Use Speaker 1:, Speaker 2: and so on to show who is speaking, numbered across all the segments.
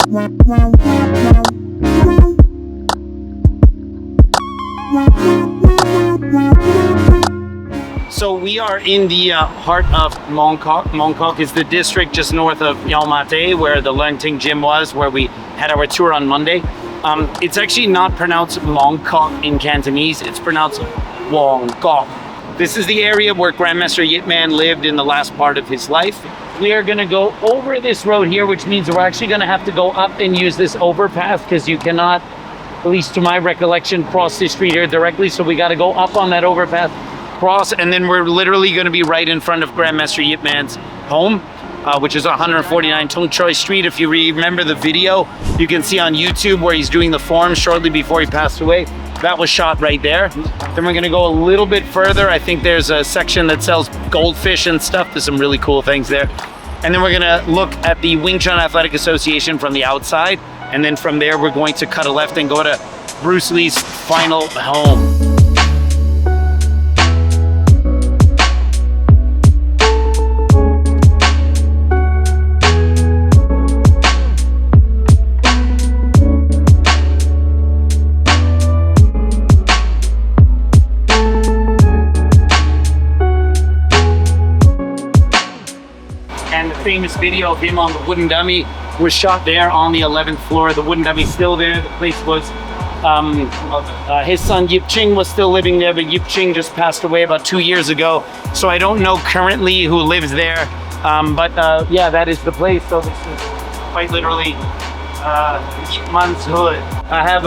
Speaker 1: So we are in the heart of Mongkok. Mongkok is the district just north of Yalmate, where the Lengting Gym was, where we had our tour on Monday. It's actually not pronounced Mongkok in Cantonese, it's pronounced Wongkok. This is the area where Grandmaster Yip Man lived in the last part of his life. We are gonna go over this road here, which means we're actually gonna have to go up and use this overpass because you cannot, at least to my recollection, cross this street here directly. So we gotta go up on that overpass, cross, and then we're literally gonna be right in front of Grandmaster Yip Man's home, which is 149 Tung Choi Street. If you remember the video, you can see on YouTube where he's doing the form shortly before he passed away. That was shot right there. Then we're gonna go a little bit further. I think there's a section that sells goldfish and stuff. There's some really cool things there. And then we're gonna look at the Wing Chun Athletic Association from the outside. And then from there, we're going to cut a left and go to Bruce Lee's final home. And the famous video of him on the wooden dummy was shot there on the 11th floor. The wooden dummy's still there. The place was, his son Yip Ching was still living there, but Yip Ching just passed away about 2 years ago. So I don't know currently who lives there. Yeah, that is the place. So this is quite literally Yip Man's hood. I have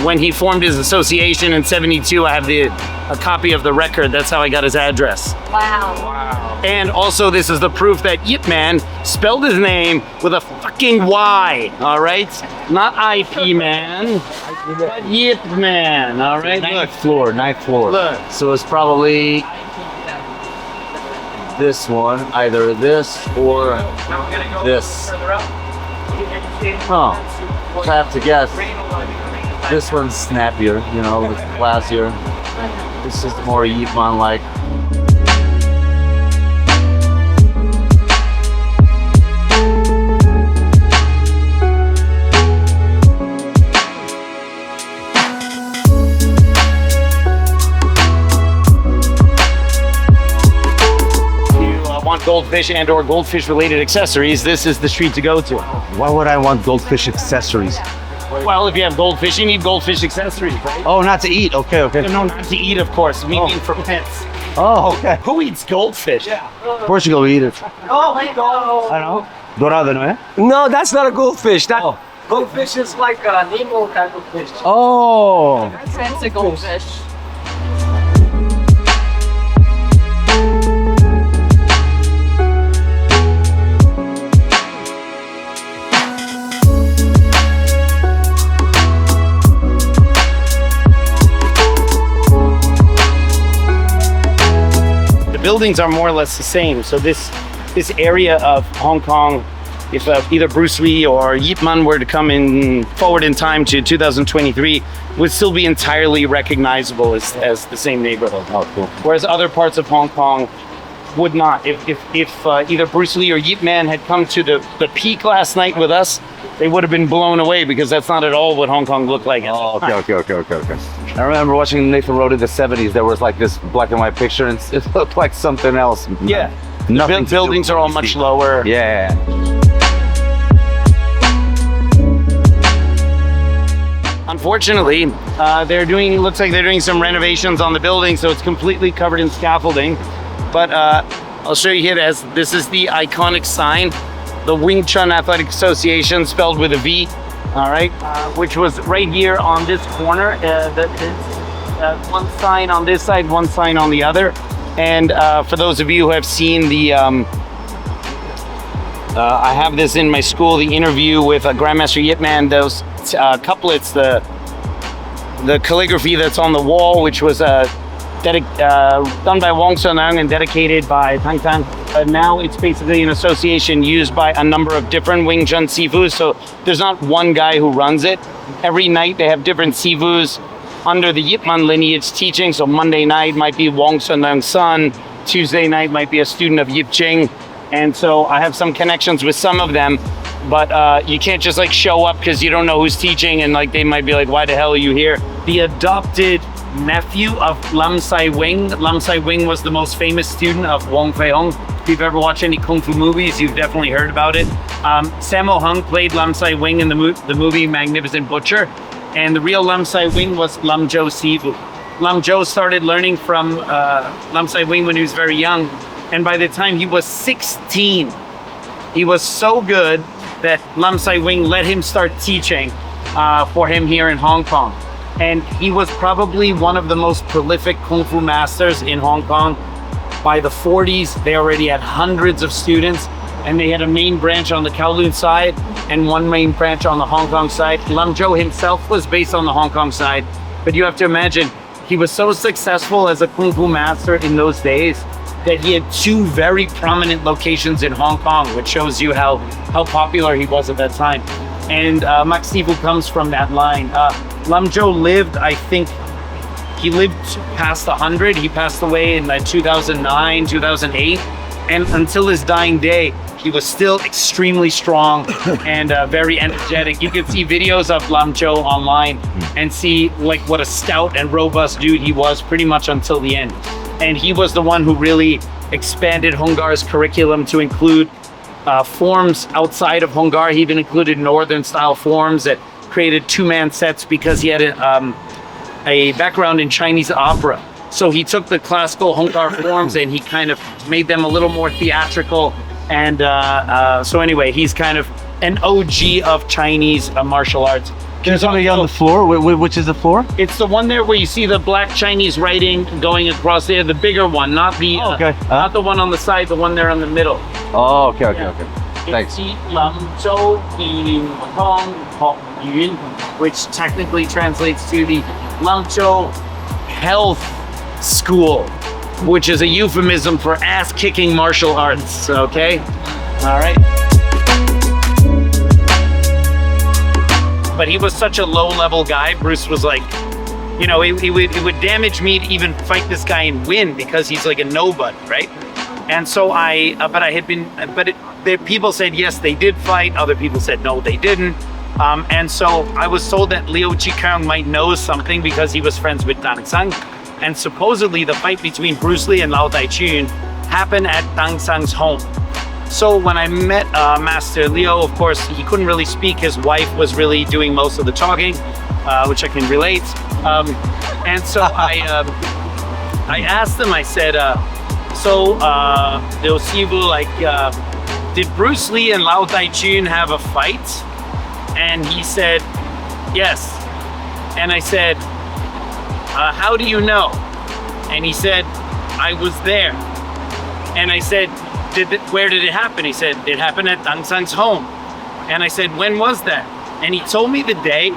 Speaker 1: when he formed his association in '72, I have a copy of the record. That's how I got his address.
Speaker 2: Wow.
Speaker 1: And also this is the proof that Yip Man spelled his name with a fucking Y, all right? Not IP Man, but Yip Man, all right?
Speaker 3: Ninth floor.
Speaker 1: Look.
Speaker 3: So it's probably this one, either this or this. Oh, I have to guess. This one's snappier, you know, it's classier. This is more Yip Man-like.
Speaker 1: Goldfish and or goldfish related accessories, this is the street to go to.
Speaker 3: Why would I want goldfish accessories?
Speaker 1: Well, if you have goldfish, you need goldfish accessories, right?
Speaker 3: Oh, not to eat. Okay.
Speaker 1: No, not to eat, of course. Meaning for pets.
Speaker 3: Oh, okay.
Speaker 1: Who eats goldfish?
Speaker 3: Portugal, we eat it.
Speaker 2: Oh my God.
Speaker 3: I know. Dorado, no?
Speaker 4: No, that's not a goldfish. That
Speaker 3: Oh.
Speaker 4: goldfish is like a Nemo type of fish.
Speaker 3: Oh.
Speaker 2: Fancy goldfish.
Speaker 1: Buildings are more or less the same. So this area of Hong Kong, if either Bruce Lee or Yip Man were to come in forward in time to 2023, would still be entirely recognizable as the same neighborhood.
Speaker 3: Oh, cool.
Speaker 1: Whereas other parts of Hong Kong would not. If either Bruce Lee or Yip Man had come to the peak last night with us, they would have been blown away because that's not at all what Hong Kong looked like.
Speaker 3: Oh, okay. I remember watching Nathan Road in the 70s. There was like this black and white picture, and it looked like something else.
Speaker 1: Yeah.
Speaker 3: Nothing.
Speaker 1: The buildings are all much lower.
Speaker 3: Yeah.
Speaker 1: Unfortunately, looks like they're doing some renovations on the building, so it's completely covered in scaffolding. But I'll show you here. This is the iconic sign, the Wing Chun Athletic Association, spelled with a V. All right, which was right here on this corner. One sign on this side, one sign on the other. And for those of you who have seen the, I have this in my school, the interview with Grandmaster Yip Man, those couplets, the calligraphy that's on the wall, which was done by Wong Sun Ang and dedicated by Tang Tan. Now it's basically an association used by a number of different Wing Chun Sifus, so there's not one guy who runs it. Every night they have different Sifus under the Yip Man lineage teaching, so Monday night might be Wong Sun Ang's son, Tuesday night might be a student of Yip Ching, and so I have some connections with some of them. but you can't just like show up because you don't know who's teaching, and like they might be like, why the hell are you here? The adopted nephew of Lam Sai Wing. Lam Sai Wing was the most famous student of Wong Fei Hung. If you've ever watched any kung fu movies, you've definitely heard about it. Sammo Hung played Lam Sai Wing in the movie Magnificent Butcher, and the real Lam Sai Wing was Lam Jo Sivu. Lam Jo started learning from Lam Sai Wing when he was very young, and by the time he was 16, he was so good that Lam Sai Wing let him start teaching for him here in Hong Kong. And he was probably one of the most prolific Kung Fu masters in Hong Kong. By the 40s, they already had hundreds of students, and they had a main branch on the Kowloon side and one main branch on the Hong Kong side. Lam Jo himself was based on the Hong Kong side, but you have to imagine, he was so successful as a Kung Fu master in those days that he had two very prominent locations in Hong Kong, which shows you how popular he was at that time. And Mak Sifu comes from that line. Lam Jo lived, I think, he lived past 100. He passed away in 2009, 2008. And until his dying day, he was still extremely strong and very energetic. You can see videos of Lam Jo online and see like what a stout and robust dude he was pretty much until the end. And he was the one who really expanded Hung Gar's curriculum to include forms outside of Hung Gar. He even included northern style forms that created two-man sets because he had a background in Chinese opera. So he took the classical Hung Gar forms and he kind of made them a little more theatrical. And so anyway, he's kind of an OG of Chinese martial arts.
Speaker 3: There's something on the floor. Which is the floor?
Speaker 1: It's the one there where you see the black Chinese writing going across there, the bigger one, not the not the one on the side, the one there in the middle.
Speaker 3: Oh, okay. Thanks.
Speaker 1: Which technically translates to the Langzhou Health School, which is a euphemism for ass-kicking martial arts. Okay, all right. But he was such a low-level guy. Bruce was like, you know, it would damage me to even fight this guy and win because he's like a nobody, right? And so people said yes, they did fight. Other people said no, they didn't. And so I was told that Liu Qikang might know something because he was friends with Dang Sang. And supposedly the fight between Bruce Lee and Lao Daichun happened at Dang Sang's home. So when I met Master Leo, of course, he couldn't really speak. His wife was really doing most of the talking, which I can relate. And so I asked him, I said, Leo Sivu, like, did Bruce Lee and Lao Daichun have a fight? And he said, yes. And I said, how do you know? And he said, I was there. And I said, where did it happen? He said, it happened at Dang Sang's home. And I said, when was that? And he told me the day.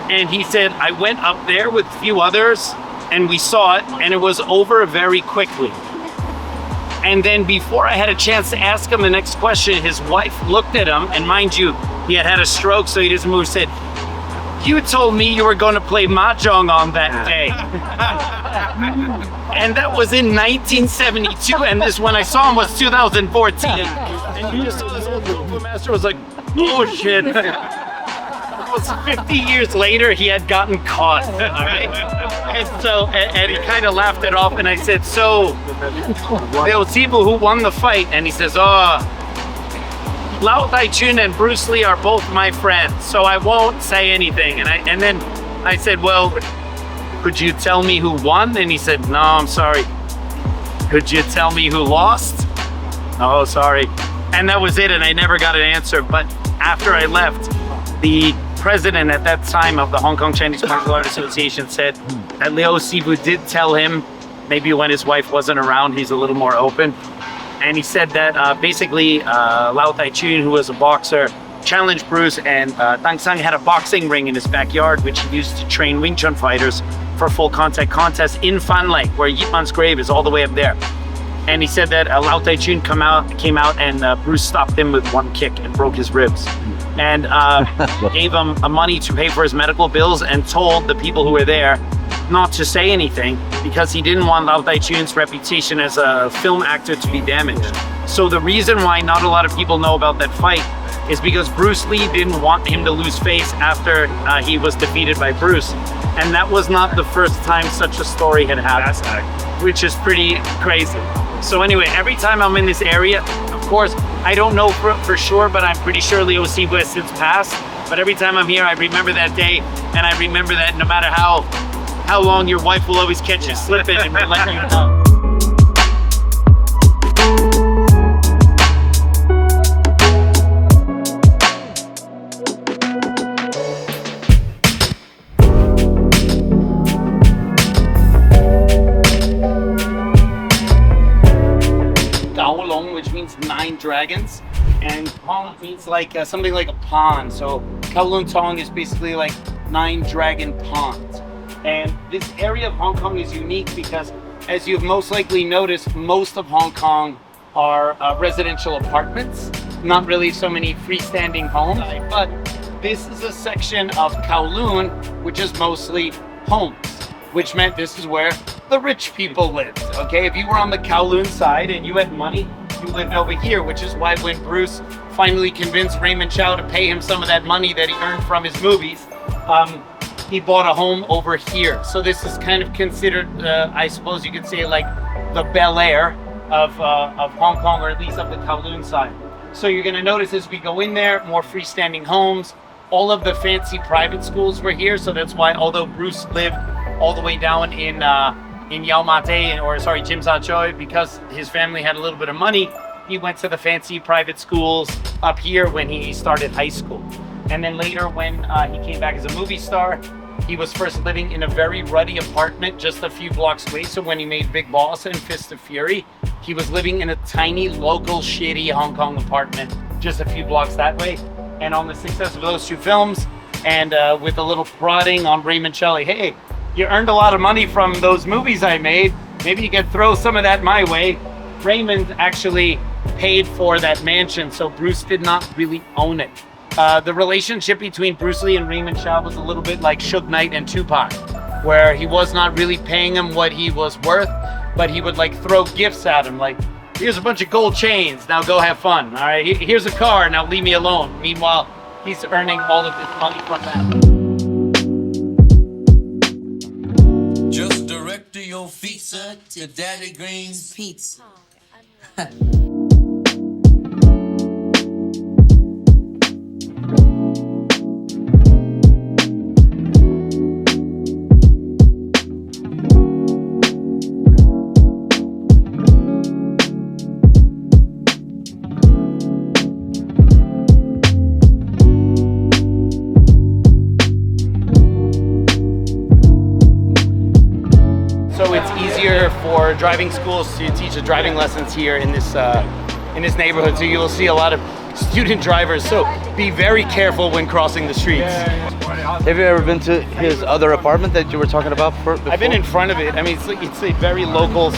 Speaker 1: And he said, I went up there with a few others and we saw it and it was over very quickly. And then before I had a chance to ask him the next question, his wife looked at him, and mind you, he had a stroke, so he doesn't move, said, you told me you were going to play mahjong on that day. And that was in 1972, and this, when I saw him, was 2014. And you just saw this old Kung Fu master was like, oh shit. Almost 50 years later, he had gotten caught, all right? And so, and he kind of laughed it off, and I said, so, Leo Sivu, who won the fight? And he says, oh, Lao Daichun and Bruce Lee are both my friends, so I won't say anything. And then I said, well, could you tell me who won? And he said, no, I'm sorry. Could you tell me who lost? Oh, sorry. And that was it, and I never got an answer. But after I left, the president at that time of the Hong Kong Chinese Martial Arts Association said that Leo Sivu did tell him, maybe when his wife wasn't around, he's a little more open. And he said that basically Lao Daichun, who was a boxer, challenged Bruce, and Dang Sang had a boxing ring in his backyard, which he used to train Wing Chun fighters for full contact contests in Fan Lake, where Yip Man's grave is all the way up there. And he said that Lao Daichun came out and Bruce stopped him with one kick and broke his ribs. And gave him money to pay for his medical bills and told the people who were there not to say anything because he didn't want Lau Tai-chun's reputation as a film actor to be damaged. So the reason why not a lot of people know about that fight is because Bruce Lee didn't want him to lose face after he was defeated by Bruce. And that was not the first time such a story had happened, which is pretty crazy. So anyway, every time I'm in this area, of course, I don't know for sure, but I'm pretty sure Liu Siwu has since passed. But every time I'm here, I remember that day, and I remember that no matter how long, your wife will always catch you slipping and let you know. Which means 9 dragons, and Hong means like something like a pond. So Kowloon Tong is basically like 9 dragon ponds. And this area of Hong Kong is unique because, as you've most likely noticed, most of Hong Kong are residential apartments, not really so many freestanding homes. But this is a section of Kowloon which is mostly homes, which meant this is where the rich people lived. Okay, if you were on the Kowloon side and you had money, you lived over here, which is why when Bruce finally convinced Raymond Chow to pay him some of that money that he earned from his movies, he bought a home over here. So this is kind of considered, I suppose you could say, like the Bel Air of Hong Kong, or at least of the Kowloon side. So you're gonna notice as we go in there, more freestanding homes. All of the fancy private schools were here, so that's why, although Bruce lived all the way down in Yau Ma Tei, or sorry, Tsim Sha Tsui, because his family had a little bit of money, he went to the fancy private schools up here when he started high school. And then later when he came back as a movie star, he was first living in a very ruddy apartment just a few blocks away. So when he made Big Boss and Fist of Fury, he was living in a tiny local shitty Hong Kong apartment just a few blocks that way. And on the success of those 2 films, and with a little prodding on Raymond Chow, like, hey, you earned a lot of money from those movies I made, maybe you could throw some of that my way. Raymond actually paid for that mansion, so Bruce did not really own it. The relationship between Bruce Lee and Raymond Chow was a little bit like Suge Knight and Tupac, where he was not really paying him what he was worth, but he would like throw gifts at him, like, here's a bunch of gold chains, now go have fun. All right, here's a car, now leave me alone. Meanwhile, he's earning all of his money from that.
Speaker 5: Just direct your feet, sir, to Daddy Green's Pizza.
Speaker 1: For driving schools to teach the driving lessons here in this neighborhood, so you will see a lot of student drivers, so be very careful when crossing the streets.
Speaker 3: Have you ever been to his other apartment that you were talking about before?
Speaker 1: I've been in front of it. I mean, it's a very local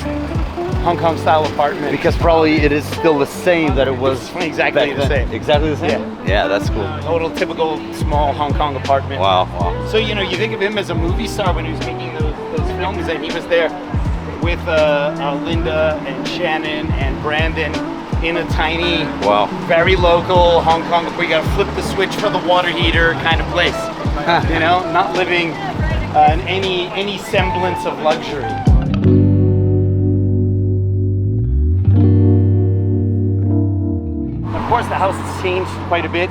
Speaker 1: Hong Kong style apartment.
Speaker 3: Because probably it is still the same that it was
Speaker 1: exactly the same.
Speaker 3: Exactly the same? Yeah, that's cool.
Speaker 1: Total typical small Hong Kong apartment.
Speaker 3: Wow.
Speaker 1: So, you know, you think of him as a movie star when he was making those films, and he was there with Linda and Shannon and Brandon in a tiny, very local Hong Kong, where you gotta flip the switch for the water heater kind of place. You know, not living in any semblance of luxury. Of course, the house has changed quite a bit.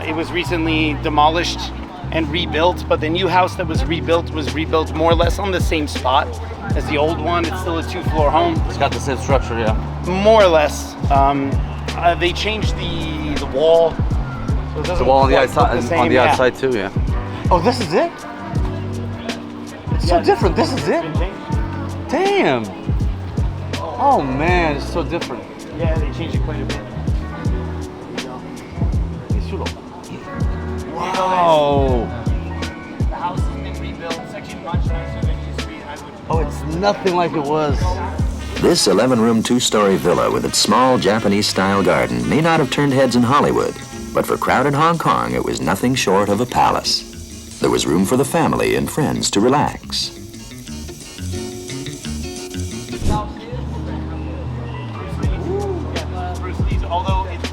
Speaker 1: It was recently demolished and rebuilt, but the new house that was rebuilt more or less on the same spot as the old one. It's still a 2-floor home.
Speaker 3: It's got the same structure, yeah.
Speaker 1: More or less. They changed the wall. So it
Speaker 3: the wall on the outside too, yeah. Oh, this is it? It's so different. This is it? Damn. Oh man, it's so different.
Speaker 1: Yeah, they changed it quite a bit.
Speaker 3: Wow.
Speaker 1: The house has been rebuilt. It's actually much nicer than it used to be.
Speaker 3: Oh, it's nothing like it was.
Speaker 6: This 11-room, 2-story villa with its small Japanese-style garden may not have turned heads in Hollywood, but for crowded Hong Kong, it was nothing short of a palace. There was room for the family and friends to relax.
Speaker 1: Although it's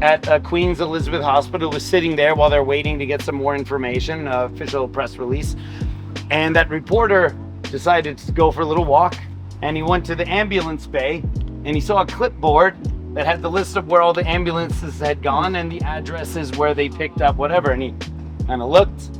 Speaker 1: at Queen's Elizabeth Hospital, was sitting there while they're waiting to get some more information, official press release. And that reporter decided to go for a little walk, and he went to the ambulance bay, and he saw a clipboard that had the list of where all the ambulances had gone and the addresses where they picked up whatever. And he kind of looked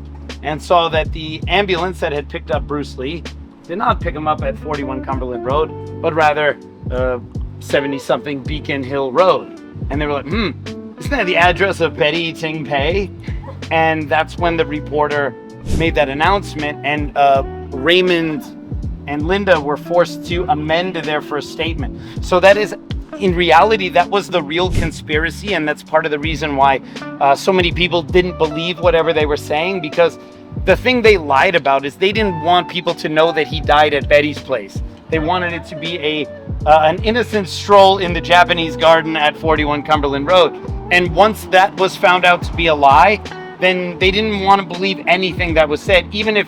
Speaker 1: and saw that the ambulance that had picked up Bruce Lee did not pick him up at 41 Cumberland Road, but rather 70-something Beacon Hill Road. And they were like, isn't that the address of Betty Ting Pei? And that's when the reporter made that announcement, and Raymond and Linda were forced to amend their first statement. So that is, in reality, that was the real conspiracy, and that's part of the reason why so many people didn't believe whatever they were saying, because the thing they lied about is they didn't want people to know that he died at Betty's place. They wanted it to be an innocent stroll in the Japanese garden at 41 Cumberland Road. And once that was found out to be a lie, then they didn't want to believe anything that was said, even if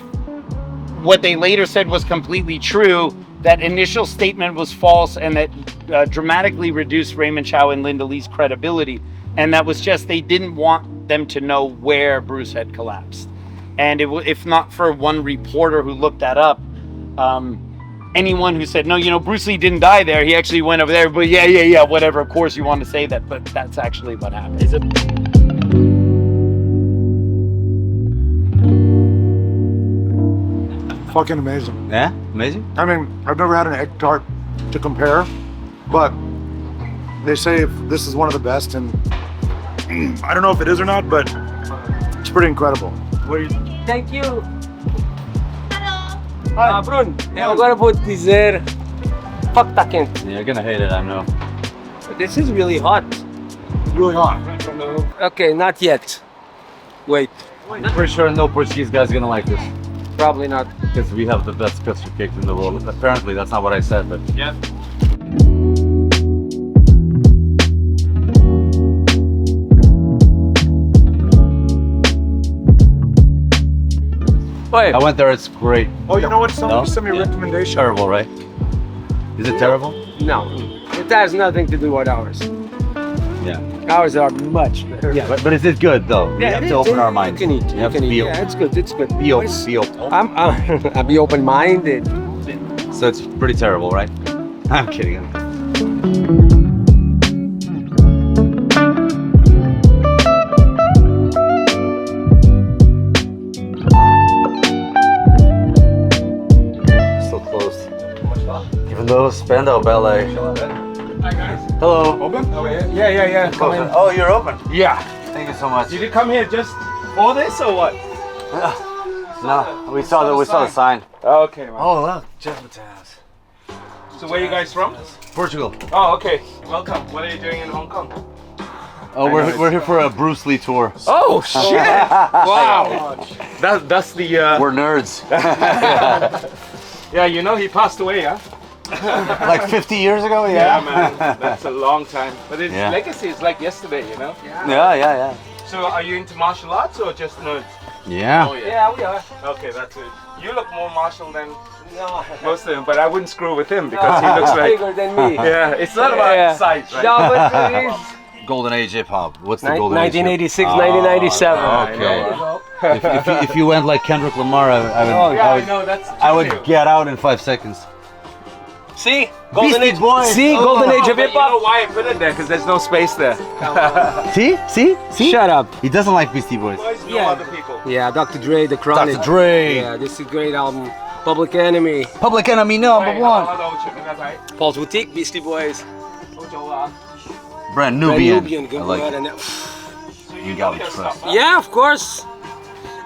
Speaker 1: what they later said was completely true. That initial statement was false, and that dramatically reduced Raymond Chow and Linda Lee's credibility. And that was just, they didn't want them to know where Bruce had collapsed. And if not for one reporter who looked that up, anyone who said, no, Bruce Lee didn't die there, he actually went over there, but yeah, whatever, of course you want to say that, but that's actually what happened.
Speaker 7: Fucking amazing.
Speaker 3: Yeah, amazing.
Speaker 7: I mean, I've never had an egg tart to compare, but they say if this is one of the best, and I don't know if it is or not, but it's pretty incredible.
Speaker 4: Thank you. Hi. Brun, agora vou dizer fuck tá quente.
Speaker 3: Yeah, you're gonna hate it, I know.
Speaker 4: This is really hot.
Speaker 7: Really hot.
Speaker 4: Okay, not yet. Wait,
Speaker 3: I'm pretty sure no Portuguese guy's gonna like this,
Speaker 4: probably not.
Speaker 3: because we have the best custard cake in the world. Apparently, that's not what I said, but
Speaker 1: Yeah.
Speaker 4: Wait,
Speaker 3: I went there. It's great.
Speaker 7: Oh, you know what? Somebody
Speaker 3: No?
Speaker 7: sent me a recommendation.
Speaker 3: Terrible, right? Is it terrible?
Speaker 4: no, it has nothing to do with ours.
Speaker 3: Yeah.
Speaker 4: Ours are much better.
Speaker 3: Yeah, but is it good though? We have to open our minds.
Speaker 4: You can eat.
Speaker 3: You have to be
Speaker 4: Yeah, it's good. It's good.
Speaker 3: be open. Be open.
Speaker 4: I'll be open-minded.
Speaker 3: So it's pretty terrible, right? I'm kidding. Still closed. Even though Spandau Ballet.
Speaker 1: Hi guys.
Speaker 3: Hello.
Speaker 1: Open? Oh yeah. Come in.
Speaker 3: Oh, you're open.
Speaker 1: Yeah.
Speaker 3: Thank you so much.
Speaker 1: Did you come here just for this or what?
Speaker 3: No, we saw the sign.
Speaker 1: Okay, man.
Speaker 3: Oh look, Jeff's house.
Speaker 1: So where are you guys from?
Speaker 3: Portugal.
Speaker 1: Oh, okay. Welcome. What are you doing in Hong Kong?
Speaker 3: Oh, we're here for a Bruce Lee tour.
Speaker 1: Oh shit! Wow. That's the.
Speaker 3: We're nerds.
Speaker 1: Yeah, he passed away, huh?
Speaker 3: Like 50 years ago,
Speaker 1: Yeah,
Speaker 3: yeah.
Speaker 1: man. That's a long time. But its
Speaker 3: Yeah.
Speaker 1: legacy is like yesterday,
Speaker 3: Yeah.
Speaker 1: So are you into martial arts or just nerds?
Speaker 3: Yeah.
Speaker 1: Oh yeah.
Speaker 4: Yeah, we are.
Speaker 1: Okay, that's it. You look more martial than most of them, but I wouldn't screw with him because he looks like.
Speaker 4: bigger than me.
Speaker 1: Yeah, it's not about
Speaker 4: Yeah.
Speaker 1: size, right?
Speaker 4: No, but it is.
Speaker 3: Golden Age hip hop. What's the golden age?
Speaker 4: 1986,
Speaker 3: Oh,
Speaker 4: 1997.
Speaker 3: Okay. If you went like Kendrick Lamar,
Speaker 1: I know that's.
Speaker 3: I would get out in 5 seconds.
Speaker 4: See?
Speaker 3: Golden Age boys.
Speaker 4: See? Golden Age of
Speaker 1: But
Speaker 4: hip
Speaker 1: you know
Speaker 4: hop.
Speaker 1: why I put it there? Because there's no space there.
Speaker 3: See?
Speaker 4: Shut up.
Speaker 3: He doesn't like Beastie Boys.
Speaker 1: Boys know
Speaker 4: Yeah.
Speaker 1: other people.
Speaker 4: Yeah, Dr. Dre, The Chronic.
Speaker 3: Dr. Dre.
Speaker 4: Yeah, this is a great album. Public Enemy.
Speaker 8: Public Enemy #1.
Speaker 4: Paul's Boutique, Beastie Boys.
Speaker 8: Brand
Speaker 4: Brand
Speaker 8: Nubian.
Speaker 4: Nubian, good
Speaker 8: I like
Speaker 4: one.
Speaker 8: it.
Speaker 4: And
Speaker 8: You got me trust.
Speaker 4: yeah, of course.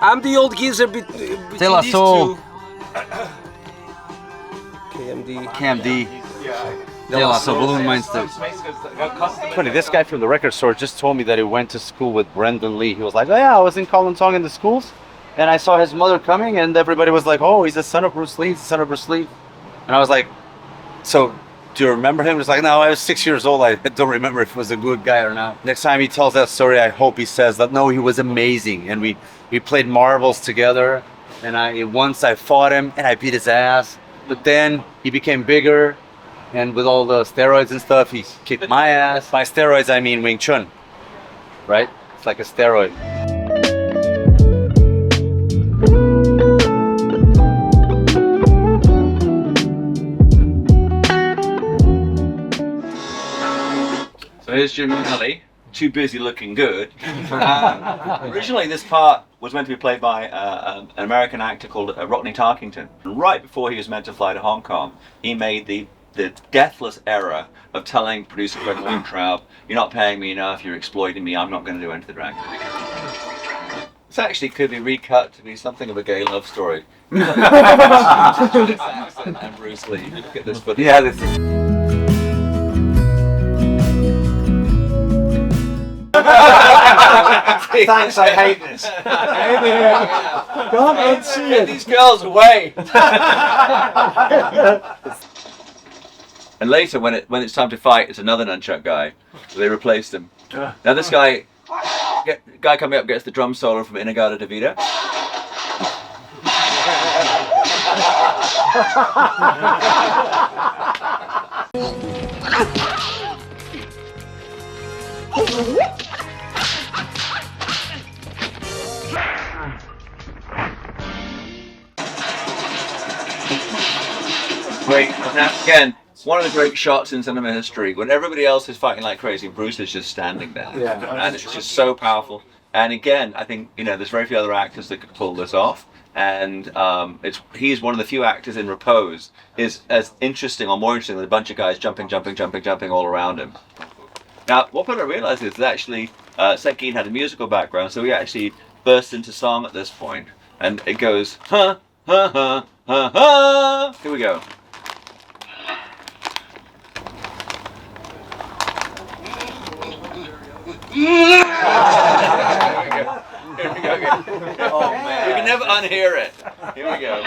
Speaker 4: I'm the old geezer
Speaker 8: De La
Speaker 4: between these
Speaker 8: Soul.
Speaker 4: two. KMD.
Speaker 8: Cam D. De La Soul, Balloon Meister.
Speaker 3: Funny, this guy from the record store just told me that he went to school with Brendan Lee. He was like, oh yeah, I was in Colin Song in the schools, and I saw his mother coming, and everybody was like, oh, he's the son of Bruce Lee, he's the son of Bruce Lee. And I was like, so do you remember him? He was like, no, I was 6 years old. I don't remember if he was a good guy or not. Next time he tells that story, I hope he says that, no, he was amazing. And we played marbles together, and once I fought him, and I beat his ass. But then he became bigger, and with all the steroids and stuff, he kicked my ass. By steroids, I mean Wing Chun, right? It's like a steroid.
Speaker 9: So here's Jim Kelly, too busy looking good. Originally this part was meant to be played by an American actor called Rodney Tarkington. And right before he was meant to fly to Hong Kong, he made the deathless error of telling producer Fred Weintraub, you're not paying me enough, you're exploiting me, I'm not going to do Enter the Dragon. This actually could be recut to be something of a gay love story. And Bruce Lee, you look at this footage.
Speaker 3: Yeah, this is... Thanks, I hate this.
Speaker 4: Come and see
Speaker 9: Get these girls away! And later, when it's time to fight, it's another nunchuck guy. So they replaced him. Now this guy coming up gets the drum solo from Inagata Davida. Great. Now, again, one of the great shots in cinema history. When everybody else is fighting like crazy, Bruce is just standing there.
Speaker 4: Yeah.
Speaker 9: And it's just so powerful. And again, I think, there's very few other actors that could pull this off. And he's one of the few actors in repose is as interesting or more interesting than a bunch of guys jumping all around him. Now, what people don't realize is that actually Seth Keen had a musical background, so he actually burst into song at this point. And it goes, ha, ha, ha, ha, ha. Here we go. Here we go. Oh man, you can never unhear it. Here we go.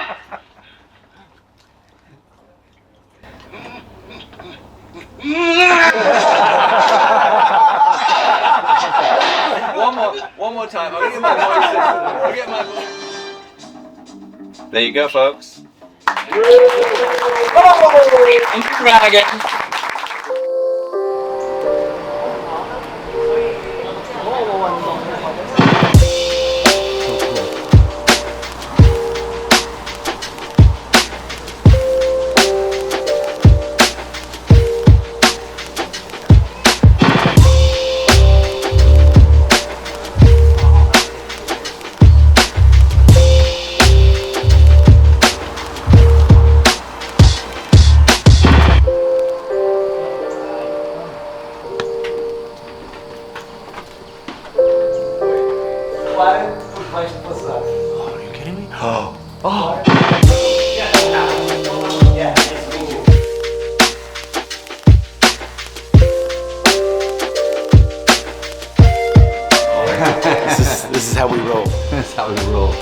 Speaker 9: One more time. I'll get my voices. There you go, folks. Dragon.
Speaker 8: This is how we roll.
Speaker 3: That's how we roll.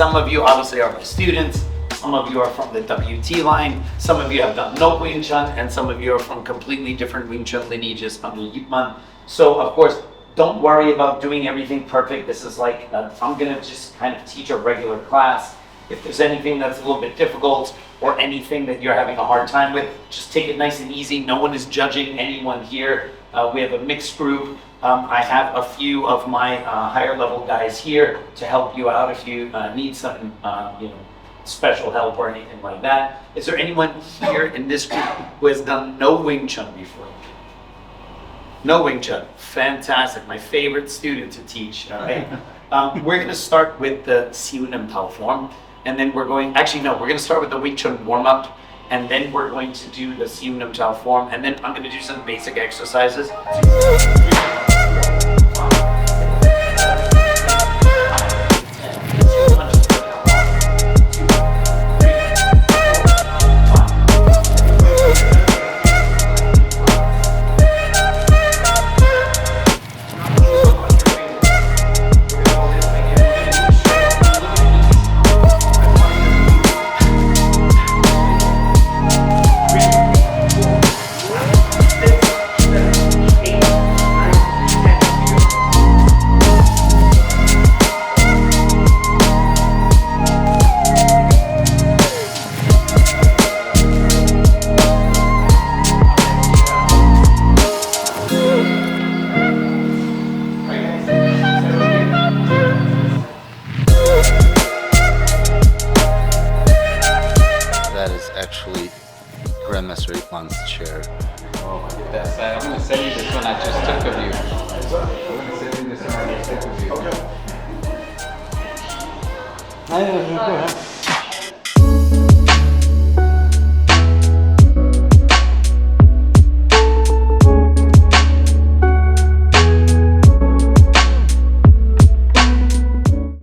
Speaker 1: some of you obviously are my students, some of you are from the WT line, some of you have done no Wing Chun, and some of you are from completely different Wing Chun lineages from the Yip Man. So of course, don't worry about doing everything perfect. This is like, I'm gonna just kind of teach a regular class. If there's anything that's a little bit difficult or anything that you're having a hard time with, just take it nice and easy. No one is judging anyone here. We have a mixed group. I have a few of my higher level guys here to help you out if you need some special help or anything like that. Is there anyone here in this group who has done no Wing Chun before? No Wing Chun. Fantastic. My favorite student to teach. All right. We're going to start with the Siu Nam Tao form. And then we're going to start with the Wing Chun warm-up. And then we're going to do the Siu Nam Tao form. And then I'm going to do some basic exercises.
Speaker 8: Chair.
Speaker 4: Oh, that's sad. I'm gonna send you this one I just took of you. I'm gonna send you this one I just took of you. Okay.